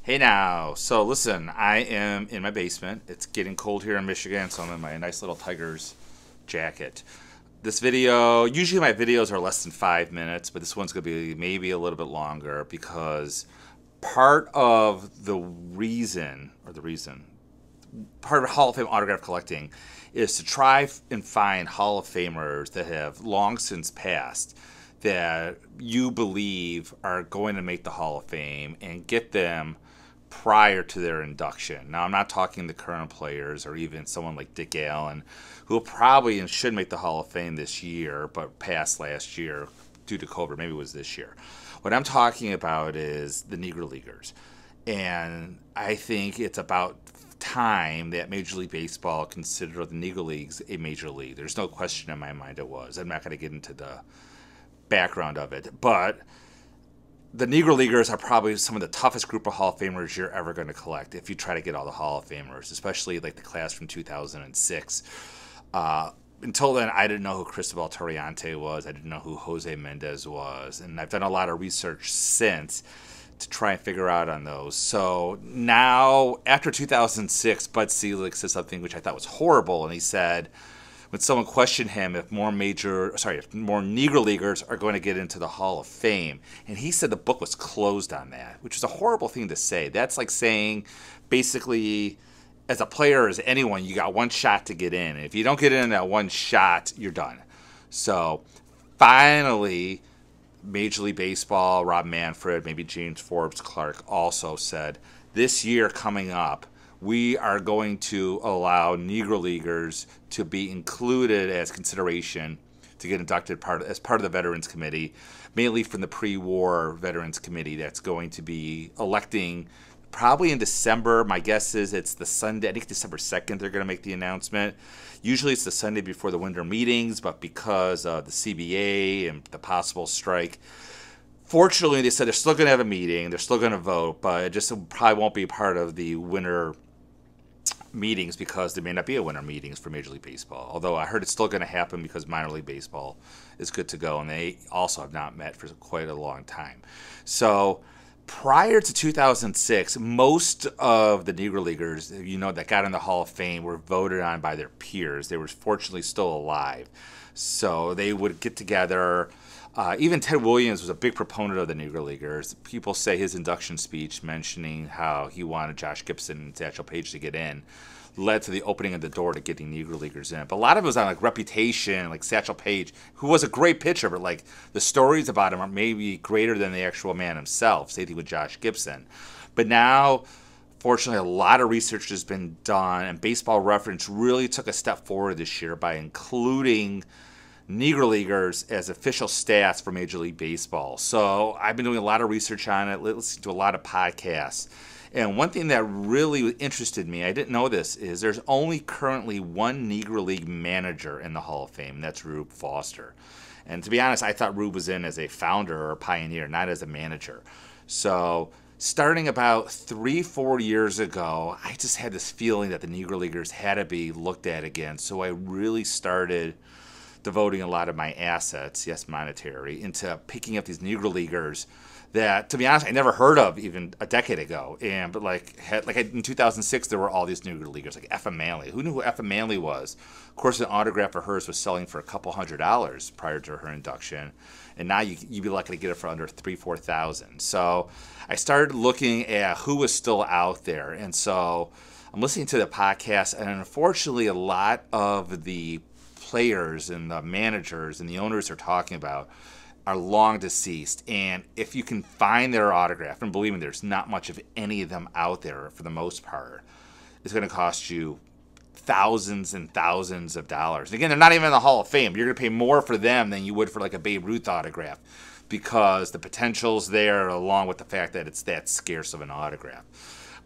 Hey now, so listen, I am in my basement. It's getting cold here in Michigan, so I'm in my nice little Tigers jacket. This video, usually my videos are less than 5 minutes, but this one's going to be maybe a little bit longer because part of the reason, part of Hall of Fame autograph collecting is to try and find Hall of Famers that have long since passed that you believe are going to make the Hall of Fame and get them prior to their induction. Now, I'm not talking the current players or even someone like Dick Allen, who will probably and should make the Hall of Fame this year, but passed last year due to COVID. Maybe it was this year. What I'm talking about is the Negro Leaguers. And I think it's about time that Major League Baseball considered the Negro Leagues a major league. There's no question in my mind it was. I'm not going to get into the background of it, but the Negro Leaguers are probably some of the toughest group of Hall of Famers you're ever going to collect if you try to get all the Hall of Famers, especially like the class from 2006. Until then, I didn't know who Cristobal Torriante was. I didn't know who Jose Mendez was. And I've done a lot of research since to try and figure out on those. So now, after 2006, Bud Selig said something which I thought was horrible, and he said, when someone questioned him if more Negro Leaguers are going to get into the Hall of Fame. And he said the book was closed on that, which is a horrible thing to say. That's like saying, basically, as a player, as anyone, you got one shot to get in. And if you don't get in that one shot, you're done. So, finally, Major League Baseball, Rob Manfred, maybe James Forbes Clark also said, this year coming up, we are going to allow Negro Leaguers to be included as consideration to get inducted as part of the Veterans Committee, mainly from the pre-war Veterans Committee that's going to be electing probably in December. My guess is it's the Sunday, I think December 2nd they're going to make the announcement. Usually it's the Sunday before the winter meetings, but because of the CBA and the possible strike, fortunately they said they're still going to have a meeting, they're still going to vote, but it just probably won't be part of the winter meetings because there may not be a winter meetings for Major League Baseball. Although I heard it's still going to happen because minor league baseball is good to go, and they also have not met for quite a long time. So prior to 2006, most of the Negro Leaguers, that got in the Hall of Fame were voted on by their peers. They were fortunately still alive. So they would get together. Even Ted Williams was a big proponent of the Negro Leaguers. People say his induction speech mentioning how he wanted Josh Gibson and Satchel Paige to get in led to the opening of the door to getting Negro Leaguers in. But a lot of it was on reputation, like Satchel Paige, who was a great pitcher, but like the stories about him are maybe greater than the actual man himself. Same thing with Josh Gibson. But now, fortunately, a lot of research has been done, and Baseball Reference really took a step forward this year by including Negro Leaguers as official stats for Major League Baseball. So I've been doing a lot of research on it, listening to a lot of podcasts. And one thing that really interested me, I didn't know this, is there's only currently one Negro League manager in the Hall of Fame, and that's Rube Foster. And to be honest, I thought Rube was in as a founder or a pioneer, not as a manager. So starting about 3-4 years ago, I just had this feeling that the Negro Leaguers had to be looked at again. So I really started devoting a lot of my assets, yes, monetary, into picking up these Negro Leaguers that, to be honest, I never heard of even a decade ago. But in 2006, there were all these Negro Leaguers, like Effa Manley. Who knew who Effa Manley was? Of course, an autograph of hers was selling for a couple $100s prior to her induction, and now you'd be lucky to get it for under $3,000-4,000. So I started looking at who was still out there, and so I'm listening to the podcast, and unfortunately, a lot of the players and the managers and the owners are talking about are long deceased. And if you can find their autograph, and believe me, there's not much of any of them out there for the most part, it's going to cost you thousands and thousands of dollars. And again, they're not even in the Hall of Fame. You're going to pay more for them than you would for like a Babe Ruth autograph because the potential's there, along with the fact that it's that scarce of an autograph.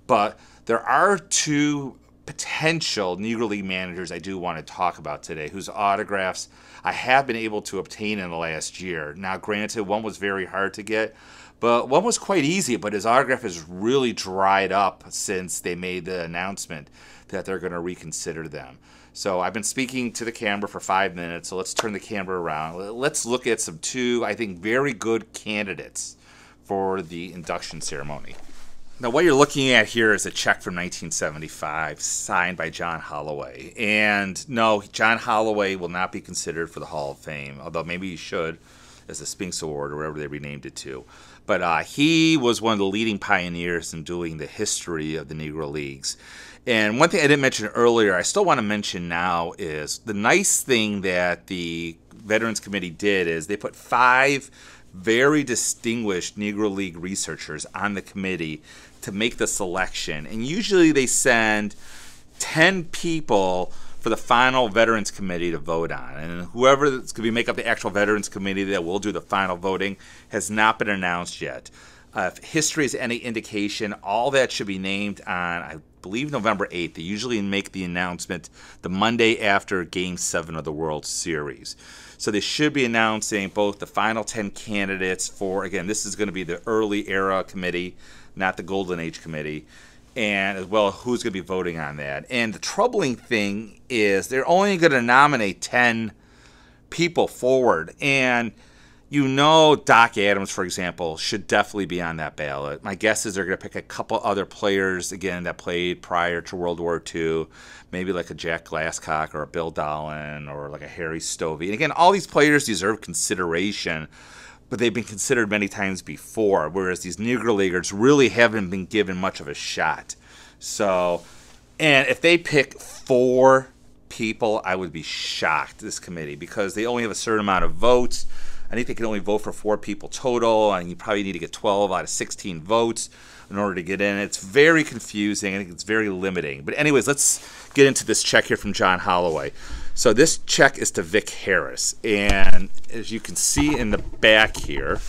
But there are two potential Negro League managers I do want to talk about today, whose autographs I have been able to obtain in the last year. Now, granted, one was very hard to get, but one was quite easy, but his autograph has really dried up since they made the announcement that they're going to reconsider them. So I've been speaking to the camera for 5 minutes, so let's turn the camera around. Let's look at two, I think, very good candidates for the induction ceremony. Now, what you're looking at here is a check from 1975 signed by John Halloway. And no, John Halloway will not be considered for the Hall of Fame, although maybe he should as the Spinks Award or whatever they renamed it to. But he was one of the leading pioneers in doing the history of the Negro Leagues. And one thing I didn't mention earlier, I still want to mention now, is the nice thing that the Veterans Committee did is they put 5 very distinguished Negro League researchers on the committee to make the selection. And usually they send 10 people for the final Veterans Committee to vote on. And whoever is going to make up the actual Veterans Committee that will do the final voting has not been announced yet. If history is any indication, all that should be named on, I believe, November 8th. They usually make the announcement the Monday after Game 7 of the World Series. So they should be announcing both the final 10 candidates for, again, this is going to be the early era committee, not the Golden Age committee, and as well who's going to be voting on that. And the troubling thing is they're only going to nominate 10 people forward. And you know Doc Adams, for example, should definitely be on that ballot. My guess is they're going to pick a couple other players, again, that played prior to World War II, maybe like a Jack Glasscock or a Bill Dolan or like a Harry Stovey. And again, all these players deserve consideration, but they've been considered many times before, whereas these Negro Leaguers really haven't been given much of a shot. So, and if they pick 4 people, I would be shocked, this committee, because they only have a certain amount of votes. I think they can only vote for 4 people total, and you probably need to get 12 out of 16 votes in order to get in. It's very confusing. I think it's very limiting. But anyways, let's get into this check here from John Halloway. So this check is to Vic Harris. And as you can see in the back here,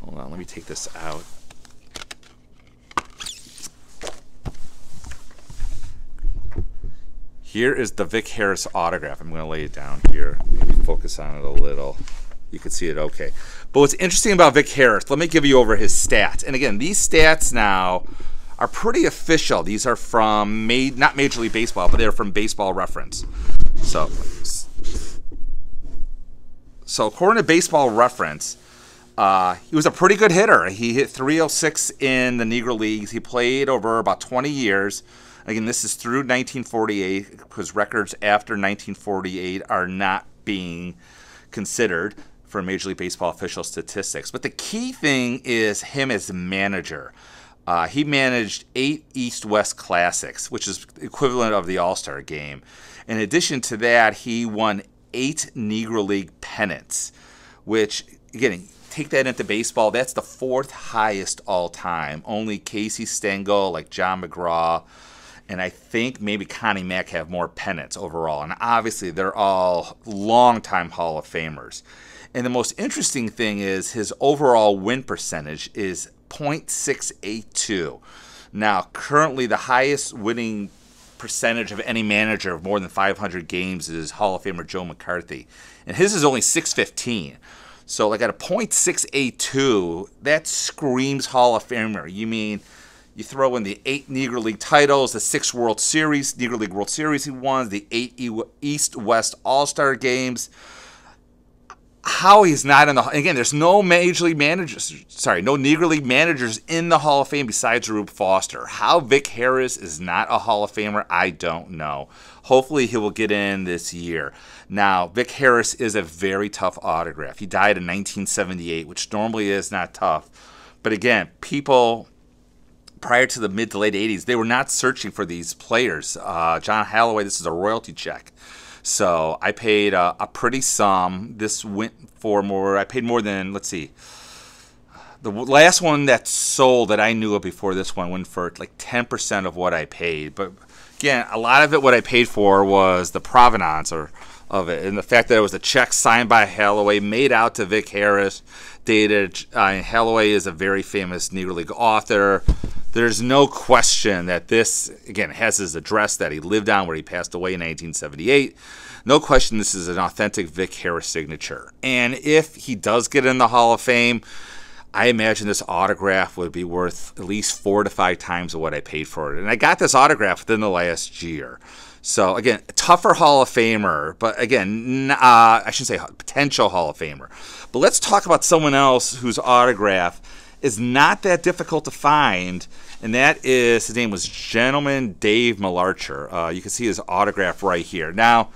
hold on, let me take this out. Here is the Vic Harris autograph. I'm going to lay it down here. Maybe focus on it a little. You can see it okay. But what's interesting about Vic Harris, let me give you over his stats. And again, these stats now are pretty official. These are from, not Major League Baseball, but they're from Baseball Reference. So according to Baseball Reference, he was a pretty good hitter. He hit .306 in the Negro Leagues. He played over about 20 years. Again, this is through 1948, because records after 1948 are not being considered for Major League Baseball official statistics. But the key thing is him as manager. He managed 8 East-West Classics, which is equivalent of the All-Star game. In addition to that, he won 8 Negro League pennants, which, again, take that into baseball, that's the 4th highest all time. Only Casey Stengel, like John McGraw, and I think maybe Connie Mack have more pennants overall. And obviously, they're all longtime Hall of Famers. And the most interesting thing is his overall win percentage is .682. Now, currently, the highest winning percentage of any manager of more than 500 games is Hall of Famer Joe McCarthy. And his is only .615. So, like at a .682, that screams Hall of Famer. You mean, you throw in the 8 Negro League titles, the 6 World Series, Negro League World Series he won, the 8 East-West All-Star games. How he's not in the, again, there's no Major League managers, no Negro League managers in the Hall of Fame besides Rube Foster. How Vic Harris is not a Hall of Famer, I don't know. Hopefully he will get in this year. Now, Vic Harris is a very tough autograph. He died in 1978, which normally is not tough. But again, people prior to the mid to late 80s, they were not searching for these players. John Halloway, this is a royalty check. So I paid a pretty sum. This went for more. I paid more than, let's see. The last one that sold that I knew of before this one went for like 10% of what I paid. But again, a lot of it, what I paid for was the provenance of it. And the fact that it was a check signed by Halloway, made out to Vic Harris, dated. Halloway is a very famous Negro League author. There's no question that this, again, has his address that he lived on where he passed away in 1978. No question this is an authentic Vic Harris signature. And if he does get in the Hall of Fame, I imagine this autograph would be worth at least 4 to 5 times of what I paid for it. And I got this autograph within the last year. So, again, tougher Hall of Famer, but again, I shouldn't say potential Hall of Famer. But let's talk about someone else whose autograph is not that difficult to find, and that is, his name was Gentleman Dave Malarcher. You can see his autograph right here. Now,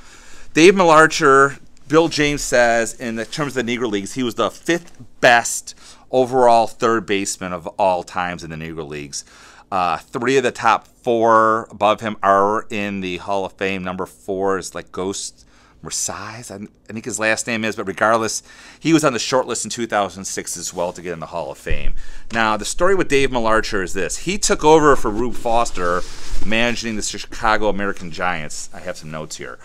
Dave Malarcher, Bill James says, in the terms of the Negro Leagues, he was the 5th best overall third baseman of all times in the Negro Leagues. 3 of the top 4 above him are in the Hall of Fame. Number 4 is like Ghost Mercedes, I think his last name is, but regardless, he was on the short list in 2006 as well to get in the Hall of Fame. Now, the story with Dave Malarcher is this. He took over for Rube Foster, managing the Chicago American Giants. I have some notes here.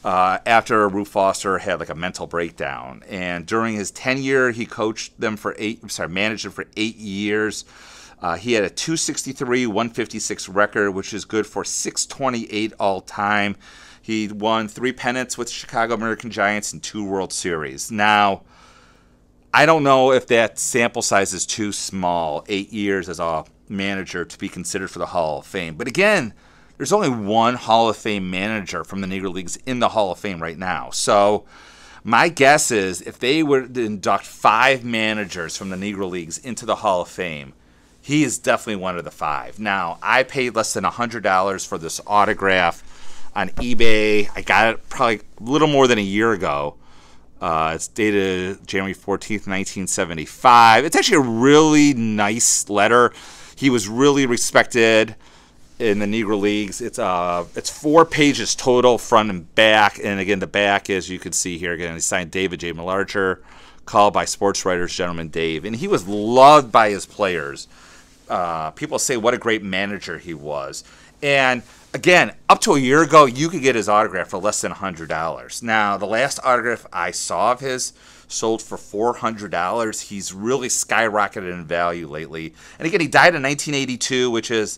After Rube Foster had like a mental breakdown. And during his tenure, he coached them for managed them for 8 years. He had a 263, 156 record, which is good for 628 all time. He won 3 pennants with Chicago American Giants and 2 World Series. Now, I don't know if that sample size is too small, 8 years as a manager to be considered for the Hall of Fame. But again, there's only one Hall of Fame manager from the Negro Leagues in the Hall of Fame right now. So my guess is if they were to induct 5 managers from the Negro Leagues into the Hall of Fame, he is definitely one of the 5. Now, I paid less than $100 for this autograph on eBay. I got it probably a little more than a year ago. It's dated January 14th, 1975. It's actually a really nice letter. He was really respected in the Negro Leagues. It's 4 pages total, front and back. And again, the back, as you can see here, again, he signed David J. Malarcher, called by sports writers Gentleman Dave. And he was loved by his players. People say what a great manager he was. And again, up to a year ago, you could get his autograph for less than $100. Now, the last autograph I saw of his sold for $400. He's really skyrocketed in value lately. And again, he died in 1982, which is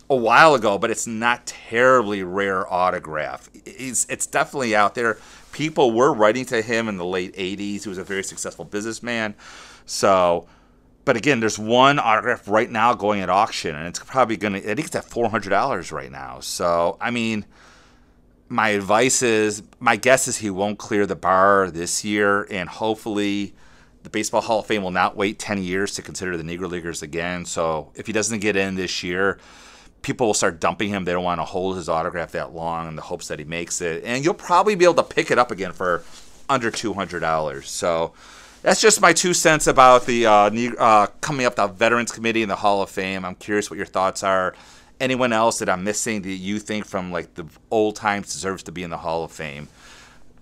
a while ago, but it's not terribly rare autograph. It's definitely out there. People were writing to him in the late 80s. He was a very successful businessman. So, but again, there's one autograph right now going at auction, and it's probably going to, I think it's at $400 right now. So, I mean, my guess is he won't clear the bar this year, and hopefully the Baseball Hall of Fame will not wait 10 years to consider the Negro Leaguers again. So if he doesn't get in this year, people will start dumping him. They don't want to hold his autograph that long in the hopes that he makes it. And you'll probably be able to pick it up again for under $200. So that's just my 2 cents about the coming up, the Veterans Committee and the Hall of Fame. I'm curious what your thoughts are. Anyone else that I'm missing that you think from like the old times deserves to be in the Hall of Fame?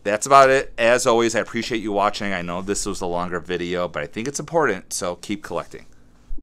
That's about it. As always, I appreciate you watching. I know this was a longer video, but I think it's important, so keep collecting.